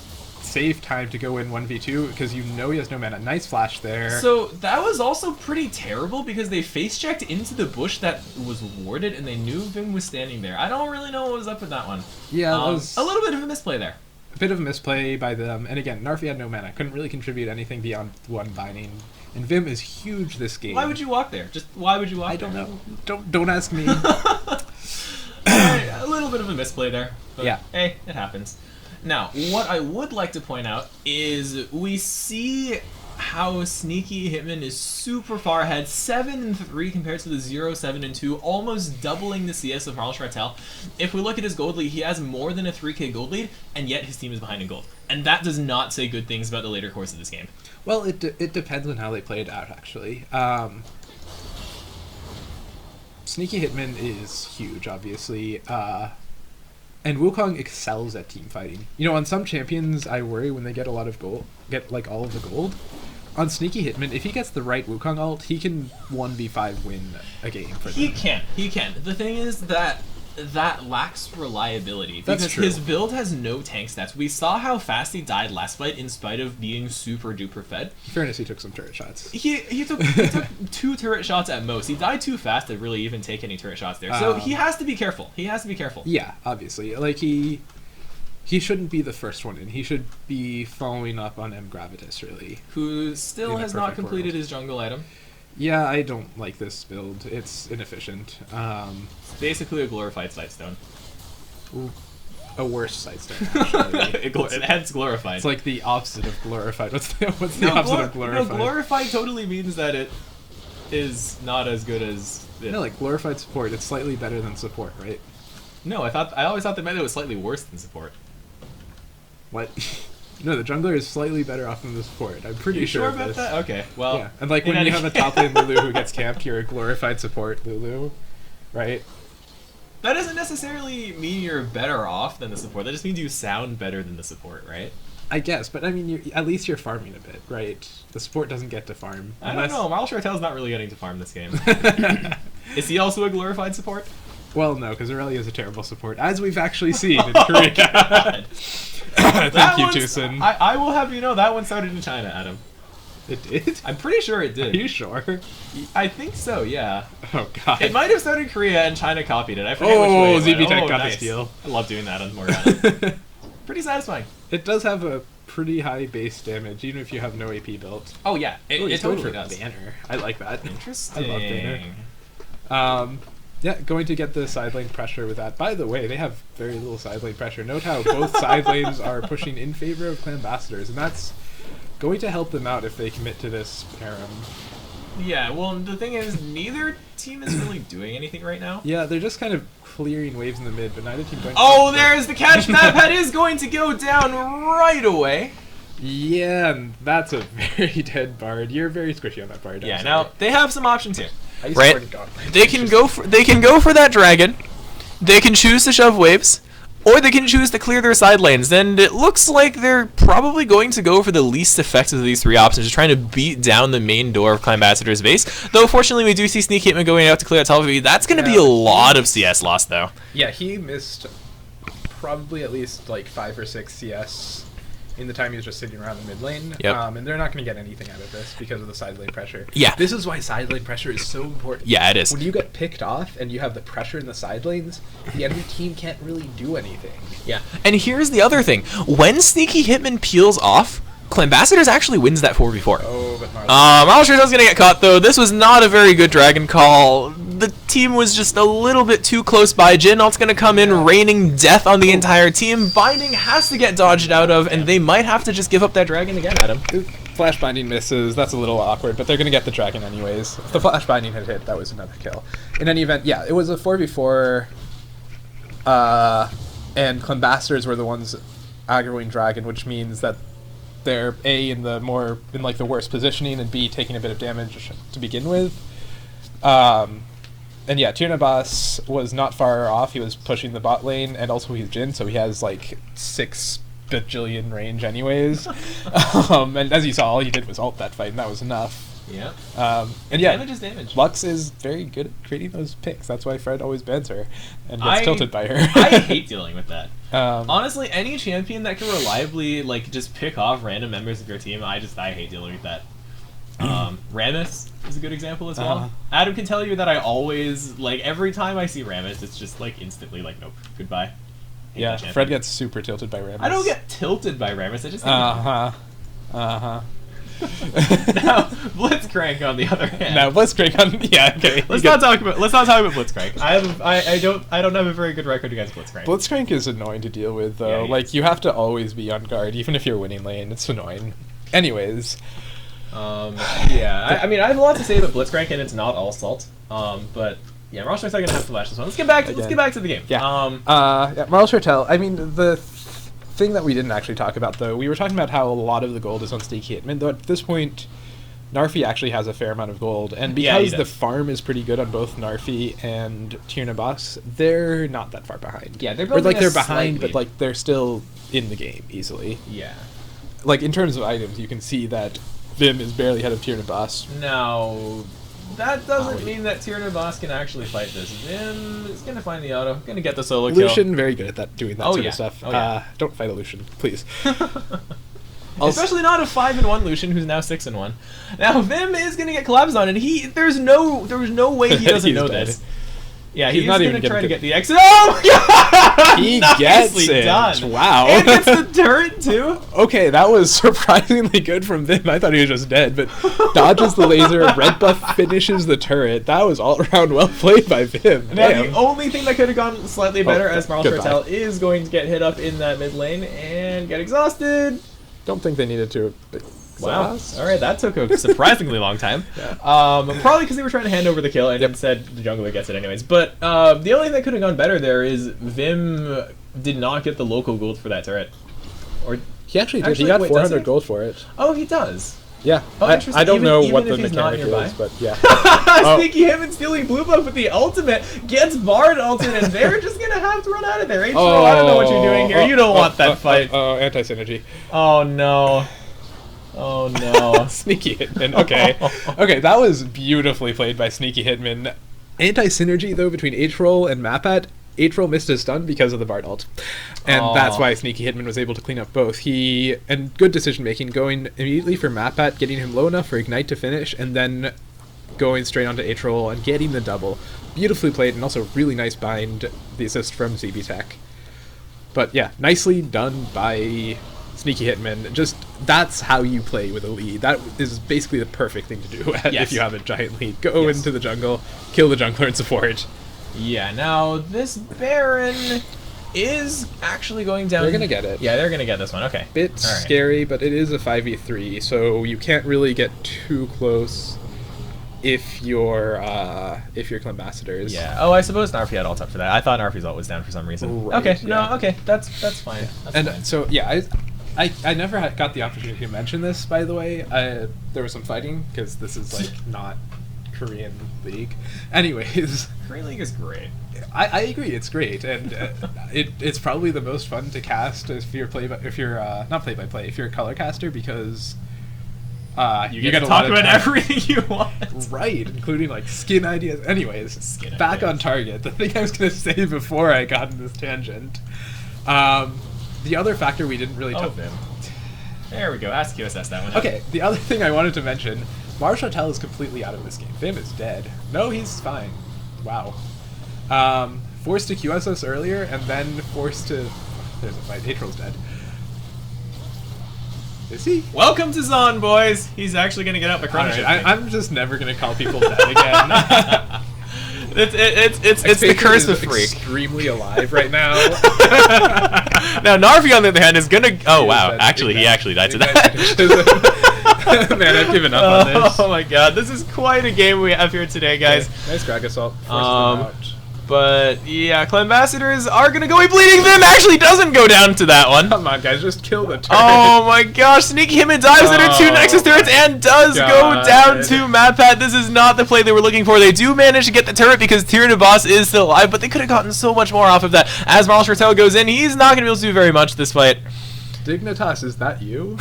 safe time to go in 1v2 because you know he has no mana. Nice flash there. So that was also pretty terrible because they face checked into the bush that was warded and they knew Vim was standing there. I don't really know what was up with that one. Yeah, that was a little bit of a misplay there. A bit of a misplay by them. And again, Narfi had no mana. Couldn't really contribute anything beyond one binding. And Vim is huge this game. Why would you walk there? Just why would you walk there? I don't know. Don't ask me. Right, a little bit of a misplay there. But yeah. Hey, it happens. Now, what I would like to point out is we see how Sneaky Hitman is super far ahead, 7-3 compared to the 0-7-2, almost doubling the CS of Marl Chartel. If we look at his gold lead, he has more than a 3k gold lead, and yet his team is behind in gold. And that does not say good things about the later course of this game. Well, it depends on how they play it out, actually. Sneaky Hitman is huge, obviously, and Wukong excels at team fighting. You know, on some champions, I worry when they get a lot of gold, like all of the gold. On Sneaky Hitman, if he gets the right Wukong ult, he can 1v5 win a game for them. He can. The thing is that lacks reliability. That's because true. his build has no tank stats. We saw how fast he died last fight in spite of being super duper fed. In fairness, he took some turret shots. He took 2 turret shots at most. He died too fast to really even take any turret shots there. So he has to be careful. Yeah, obviously. Like, he shouldn't be the first one in. He should be following up on M. Gravitas, really. Who still has not completed his jungle item. Yeah, I don't like this build. It's inefficient. It's basically a glorified sightstone. A worse sightstone, actually. Hence glorified. It's like the opposite of glorified. What's the opposite of glorified? No, glorified totally means that it is not as good as... No, like glorified support. It's slightly better than support, right? No, I always thought that meant it was slightly worse than support. What? No, the jungler is slightly better off than the support. I'm pretty sure of about this. that? Okay, well... Yeah, and like when you have a top lane Lulu who gets camped, you're a glorified support Lulu, right? That doesn't necessarily mean you're better off than the support. That just means you sound better than the support, right? I guess, but I mean, at least you're farming a bit, right? The support doesn't get to farm. I don't know. Marl Chartel's not really getting to farm this game. Is he also a glorified support? Well, no, because Aurelia is a terrible support, as we've actually seen in Korea. Thank you, Tucson. I will have you know that one started in China, Adam. It did? I'm pretty sure it did. Are you sure? I think so, yeah. Oh, God. It might have started in Korea and China copied it. I forget which way it went. ZB Tech got nice. the steal. I love doing that on Morgana. Pretty satisfying. It does have a pretty high base damage, even if you have no AP built. Oh, yeah. It totally does. Banner. I like that. Interesting. I love Banner. Yeah, going to get the side lane pressure with that. By the way, they have very little side lane pressure. Note how both side lanes are pushing in favor of Clan Ambassadors, and that's going to help them out if they commit to this harem. Yeah, well, the thing is, neither team is really doing anything right now. Yeah, they're just kind of clearing waves in the mid, but neither team going to... Oh, there's the catch map! That is going to go down right away. Yeah, and that's a very dead Bard. You're very squishy on that Bard. Yeah, now, they have some options here. Right? They can go for that dragon. They can choose to shove waves, or they can choose to clear their side lanes. And it looks like they're probably going to go for the least effective of these 3 options, just trying to beat down the main door of Clan Ambassador's base. Though fortunately we do see Sneaky Hitman going out to clear out top of it. That's going to be a lot of CS loss though. Yeah, he missed probably at least like 5 or 6 CS in the time he was just sitting around the mid lane. Yep. And they're not going to get anything out of this because of the side lane pressure. Yeah. This is why side lane pressure is so important. Yeah, it is. When you get picked off and you have the pressure in the side lanes, the enemy team can't really do anything. Yeah. And here's the other thing. When Sneaky Hitman peels off, Clan Ambassadors actually wins that 4v4. Oh, but Marl Chartel's gonna get caught though. This was not a very good dragon call. The team was just a little bit too close by. Jinalt's gonna come in, raining death on the entire team. Binding has to get dodged out of, and they might have to just give up that dragon again, Adam. Flash binding misses. That's a little awkward, but they're gonna get the dragon anyways. If the flash binding had hit, that was another kill. In any event, yeah, it was a 4v4. And Clan Ambassadors were the ones aggroing dragon, which means that they're A in the worst positioning, and B taking a bit of damage to begin with. And yeah, Tirnabas was not far off. He was pushing the bot lane, and also he's Jhin, so he has like 6 bajillion range anyways. And as you saw, all he did was ult that fight, and that was enough. Yeah. And yeah, damage is damage. Lux is very good at creating those picks. That's why Fred always bans her and gets tilted by her. I hate dealing with that. Honestly, any champion that can reliably just pick off random members of your team, I hate dealing with that. Rammus is a good example as well. Adam can tell you that I always, every time I see Rammus, it's just instantly nope, goodbye. Yeah, Fred gets super tilted by Rammus. I don't get tilted by Rammus, I just think Now, Blitzcrank on the other hand. Now Blitzcrank on okay. Let's not talk about Blitzcrank. I don't have a very good record against Blitzcrank. Blitzcrank is annoying to deal with though. Yeah, like you have to always be on guard, even if you're winning lane. It's annoying. Anyways, yeah. I mean, I have a lot to say about Blitzcrank, and it's not all salt. But yeah, Marshall are gonna have to lash this one. Let's get back to the game. Yeah. Yeah. Marshall Chartel. I mean, the thing that we didn't actually talk about though, we were talking about how a lot of the gold is on Sneaky Hitman. Though at this point, Narfi actually has a fair amount of gold, and because the farm is pretty good on both Narfi and Tierna Boss, they're not that far behind. Yeah, they're behind, but like they're still in the game easily. Yeah. Like in terms of items, you can see that Vim is barely ahead of Tierna Boss. No, that doesn't mean that Tierna Boss can actually fight this. Vim is gonna find the auto, gonna get the solo kill. Lucian, very good at that, doing that sort of stuff. Don't fight a Lucian, please. Especially not a 5-1 Lucian who's now 6-1. Now Vim is gonna get collabs on, and there's no way he doesn't know dead. this. Yeah, he's not not even even trying to get the exit. Oh my god! He Nicely gets it. done. Wow. And gets the turret too. Okay, that was surprisingly good from Vim. I thought he was just dead, but dodges the laser. Red buff finishes the turret. That was all around well played by Vim. Now the only thing that could have gone slightly better as Marshall goodbye. Chartel is going to get hit up in that mid lane and get exhausted. Don't think they needed to. Wow. All right, that took a surprisingly long time. Yeah. Probably because they were trying to hand over the kill, and instead the jungler gets it anyways. But the only thing that could have gone better there is Vim did not get the local gold for that turret. Or he actually did. He got 400 gold for it. Oh, he does. Yeah. Oh, interesting. I don't know what even the if he's not mechanic nearby. is, but yeah. Sneaky Hitman stealing blue buff with the ultimate, gets Bard ultimate, and they're just gonna have to run out of there. I don't know what you're doing here. You don't want that fight. Oh, anti-synergy. Oh no. Oh no. Sneaky Hitman. Okay. Okay, that was beautifully played by Sneaky Hitman. Anti-synergy, though, between H-Roll and Mapat. H-Roll missed his stun because of the Bard ult. And that's why Sneaky Hitman was able to clean up both. And good decision-making, going immediately for Mapat, getting him low enough for Ignite to finish, and then going straight onto H-Roll and getting the double. Beautifully played, and also really nice bind, the assist from ZB Tech. But yeah, nicely done by Sneaky Hitman. Just, that's how you play with a lead. That is basically the perfect thing to do if you have a giant lead. Go into the jungle, kill the jungler and support. Yeah, now this Baron is actually going down. They're gonna get it. Yeah, they're gonna get this one. Okay. Bit scary, but it is a 5v3, so you can't really get too close if you're CLAM ambassadors. Yeah. Oh, I suppose Narfi had ult up for that. I thought Narfi's ult was down for some reason. Right, okay. No. Okay. That's fine. That's fine. So yeah, I never got the opportunity to mention this, by the way. There was some fighting because this is like not Korean League. Anyways, Korean League is great. I agree, it's great, and it's probably the most fun to cast if you're not play by play, if you're a color caster, because you get to talk about everything you want, right, including like skin ideas. Anyways, back on target. The thing I was gonna say before I got in this tangent, the other factor we didn't really talk about. There we go. Ask QSS that one. Okay, the other thing I wanted to mention, Marshall Tell is completely out of this game. Vim is dead. No, he's fine. Wow. Forced to QSS earlier, and then forced to... There's a fight. Atrol's dead. Is he? Welcome to Zon, boys! He's actually going to get out the chrono shift. I'm just never going to call people dead again. It's the curse of free. Extremely alive right now. Now Narfi, on the other hand, is gonna. Oh wow! Actually, he actually died to that. Man, I've given up on this. Oh my god, this is quite a game we have here today, guys. Okay. Nice Greg Assault. Forces them out. But yeah, CLAM ambassadors are gonna go away bleeding. Vim actually doesn't go down to that one. Come on, guys, just kill the turret. Oh my gosh, Sneaky Hitman dives under two Nexus turrets and does go down to Matpat. This is not the play they were looking for. They do manage to get the turret because Tierna Boss is still alive, but they could have gotten so much more off of that. As Marshall Chartel goes in, he's not gonna be able to do very much this fight. Dignitas, is that you?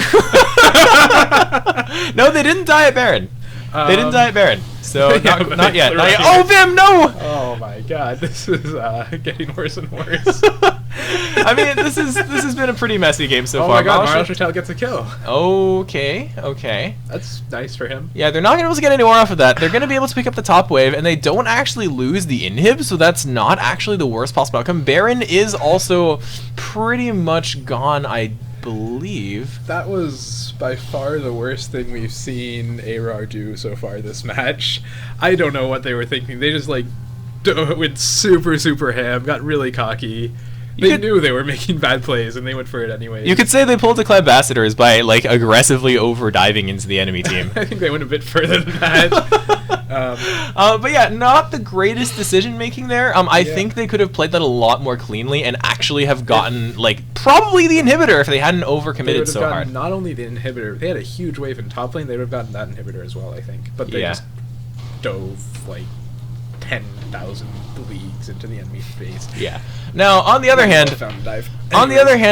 No, they didn't die at Baron. They didn't die at Baron. So not yet. Not yet. Oh, Vim, no! Oh my god, this is getting worse and worse. I mean, this has been a pretty messy game so far. Oh my god, Marshall Chartel gets a kill. Okay. That's nice for him. Yeah, they're not going to be able to get any more off of that. They're going to be able to pick up the top wave, and they don't actually lose the inhib, so that's not actually the worst possible outcome. Baron is also pretty much gone, I believe. That was by far the worst thing we've seen ARAR do so far this match. I don't know what they were thinking. They just like went super ham, got really cocky. They knew they were making bad plays, and they went for it anyway. You could say they pulled the CLAM Ambassadors by like aggressively over-diving into the enemy team. I think they went a bit further than that. But yeah, not the greatest decision-making there. I think they could have played that a lot more cleanly and actually have gotten, like, probably the inhibitor if they hadn't overcommitted so hard. Not only the inhibitor, they had a huge wave in top lane, they would have gotten that inhibitor as well, I think. But they just dove, like, 10,000 leagues into the enemy space. Yeah. Now, on the other hand,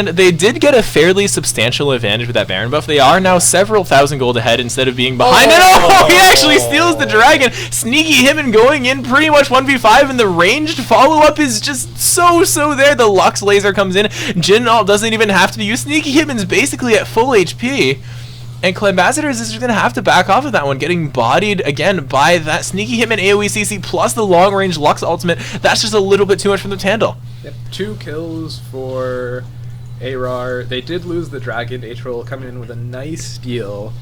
they did get a fairly substantial advantage with that Baron buff. They are now several thousand gold ahead instead of being behind. Oh, he actually steals the dragon. Sneaky him and going in pretty much 1v5, and the ranged follow-up is just so there. The Lux laser comes in. Jin doesn't even have to be used. Sneaky Hitman's basically at full HP. And CLAM Ambassadors is just going to have to back off of that one, getting bodied again by that Sneaky Hitman AoE CC plus the long-range Lux ultimate. That's just a little bit too much for them to handle. Yep, 2 kills for ARAR. They did lose the dragon. Atrol coming in with a nice steal.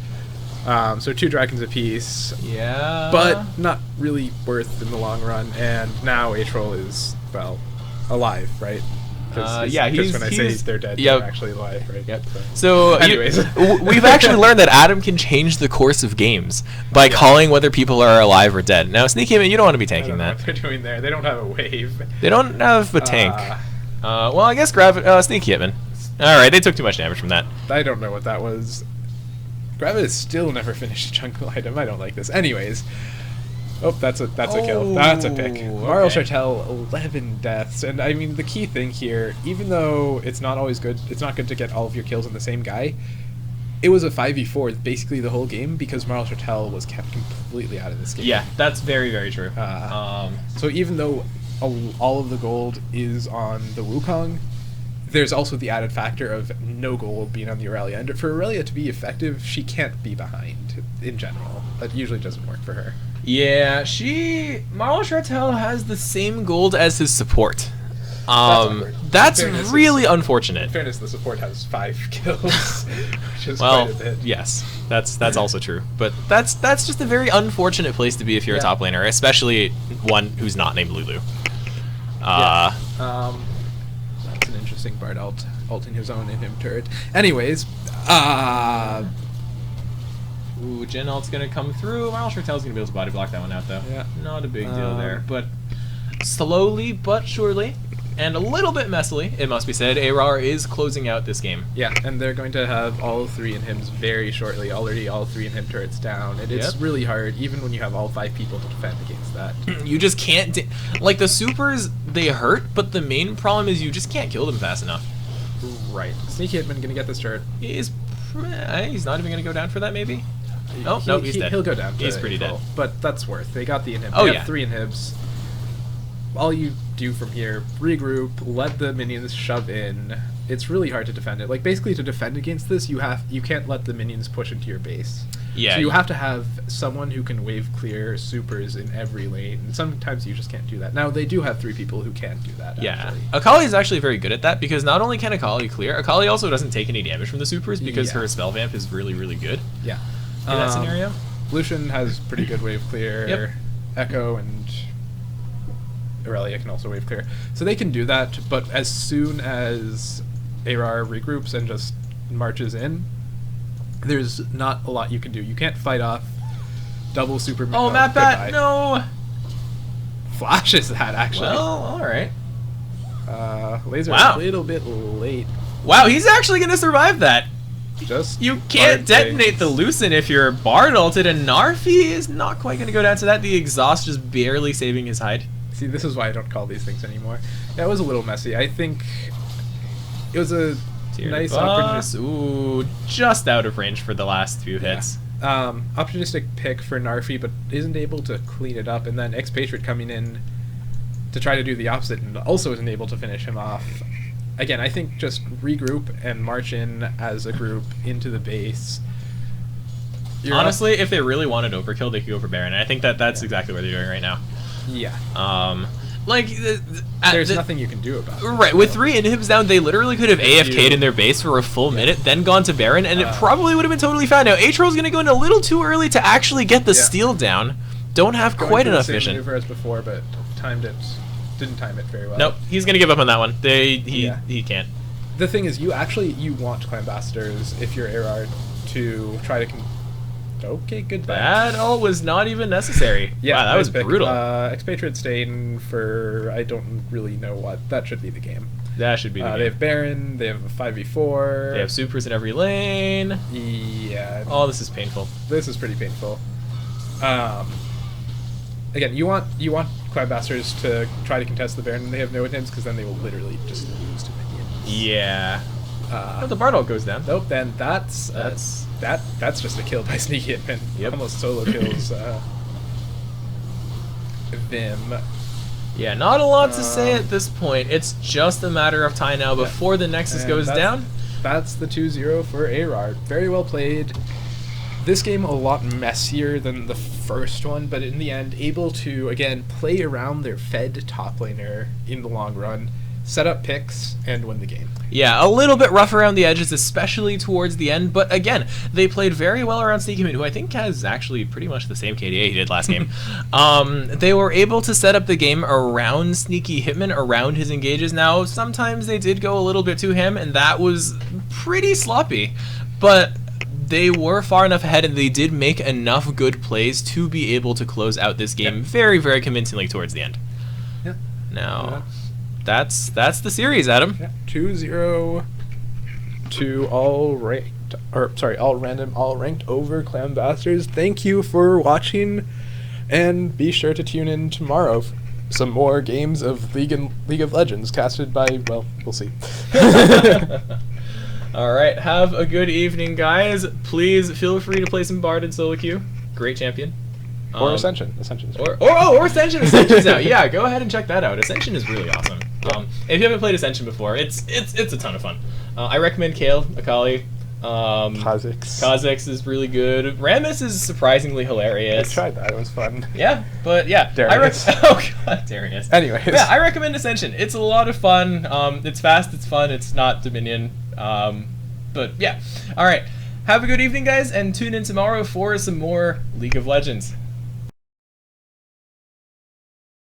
So 2 dragons apiece. Yeah. But not really worth in the long run. And now Atrol is, well, alive, right? Yeah, because when I say they're dead, they're actually alive, right? Yep. So, anyways, we've actually learned that Adam can change the course of games by calling whether people are alive or dead. Now, Sneaky Hitman, you don't want to be tanking that. What they're doing there? They don't have a wave. They don't have a tank. Well, I guess Sneaky Hitman. All right, they took too much damage from that. I don't know what that was. Gravitt has still never finished a jungle item. I don't like this. Anyways. Oh, that's a kill. That's a pick. Marl Chartel, 11 deaths. And I mean, the key thing here, even though it's not always good, it's not good to get all of your kills on the same guy, it was a 5v4 basically the whole game because Marl Chartel was kept completely out of this game. Yeah, that's very true. So even though all of the gold is on the Wukong, there's also the added factor of no gold being on the Aurelia. And for Aurelia to be effective, she can't be behind in general. That usually doesn't work for her. Yeah, Marl Chartel has the same gold as his support. That's really unfortunate. In fairness, the support has 5 kills, which is quite a bit. Yes, that's also true. But that's just a very unfortunate place to be if you're a top laner, especially one who's not named Lulu. That's an interesting Bard alting his own in him turret. Anyways, Ooh, Jin ult's gonna come through. Marl Chartel's gonna be able to body block that one out though. Yeah. Not a big deal there. But slowly but surely, and a little bit messily, it must be said, ARAR is closing out this game. Yeah, and they're going to have all 3 Inhibs very shortly. Already all 3 Inhib turrets down. And it's really hard, even when you have all 5 people to defend against that. You just can't... like, the supers, they hurt, but the main problem is you just can't kill them fast enough. Right. Sneaky Hitman gonna get this turret. He's not even gonna go down for that, maybe? Oh, no, he's dead. He'll go down. He's pretty dead. But that's worth. They got the inhib. Oh, they have 3 inhibs. All you do from here, regroup, let the minions shove in. It's really hard to defend it. Like, basically, to defend against this, you can't let the minions push into your base. Yeah. So you have to have someone who can wave clear supers in every lane. And sometimes you just can't do that. Now, they do have 3 people who can do that, actually. Akali is actually very good at that, because not only can Akali clear, Akali also doesn't take any damage from the supers, because her spell vamp is really good. Yeah. In that scenario. Lucian has pretty good wave clear. Yep. Echo and Aurelia can also wave clear. So they can do that, but as soon as ARAR regroups and just marches in, there's not a lot you can do. You can't fight off double super... Oh, Map Bat, no! Flashes that, actually. Well, alright. Laser a little bit late. Wow, he's actually going to survive that. You can't detonate the Lucent if you're Bard ulted, and Narfi is not quite going to go down to that. The exhaust just barely saving his hide. See, this is why I don't call these things anymore. Yeah, it was a little messy. I think it was a nice opportunistic... Ooh, just out of range for the last few hits. Opportunistic pick for Narfi, but isn't able to clean it up, and then Expatriate coming in to try to do the opposite and also isn't able to finish him off. Again, I think just regroup and march in as a group into the base. Honestly, if they really wanted overkill, they could go for Baron. And I think that's exactly what they're doing right now. Yeah. Like, There's nothing you can do about it. Right, with 3 inhibs down, they literally could have AFK'd in their base for a full minute, then gone to Baron, and it probably would have been totally fine. Now, Atro's gonna go in a little too early to actually get the steal down. Don't have quite enough vision. Maneuver as before, but didn't time it very well. Nope, he's gonna give up on that one. He can't. The thing is, you want Clan Ambassadors, if you're ARAR, to try to... Okay, goodbye. That all was not even necessary. Yeah, wow, that was brutal. Expatriate Stain for... I don't really know what. That should be the game. That should be the game. They have Baron, they have a 5v4. They have supers in every lane. Yeah. Oh, this is painful. This is pretty painful. Again, you want Clan Ambassadors to try to contest the Baron, and they have no attempts, because then they will literally just lose to minions. Yeah. Oh, the Bardock goes down. Nope, then that's just a kill by Sneaky Hitman. Yep. Almost solo kills Vim. Yeah, not a lot to say at this point. It's just a matter of time now before the Nexus goes down. That's the 2-0 for ARAR. Very well played. This game a lot messier than the first one, but in the end able to, again, play around their fed top laner in the long run, set up picks, and win the game. Yeah, a little bit rough around the edges, especially towards the end, but again, they played very well around Sneaky Hitman, who I think has actually pretty much the same KDA he did last game. They were able to set up the game around Sneaky Hitman, around his engages. Now, sometimes they did go a little bit to him, and that was pretty sloppy, but they were far enough ahead, and they did make enough good plays to be able to close out this game very, very convincingly towards the end. Yeah. Now... That's the series, Adam. Yeah, 2-0 to all random, all ranked over Clan Ambassadors. Thank you for watching, and be sure to tune in tomorrow for some more games of League of Legends casted by, well, we'll see. All right, have a good evening, guys. Please feel free to play some Bard in solo queue. Great champion. Or Ascension. Ascension's or Ascension. Ascension's out. Yeah, go ahead and check that out. Ascension is really awesome. If you haven't played Ascension before, it's a ton of fun. I recommend Kale, Akali. Kha'Zix is really good. Rammus is surprisingly hilarious. I tried that. It was fun. Yeah, but yeah. Darius. Oh god, Darius. Anyways. Yeah, I recommend Ascension. It's a lot of fun. It's fast, it's fun, it's not Dominion. But yeah. Alright. Have a good evening, guys, and tune in tomorrow for some more League of Legends.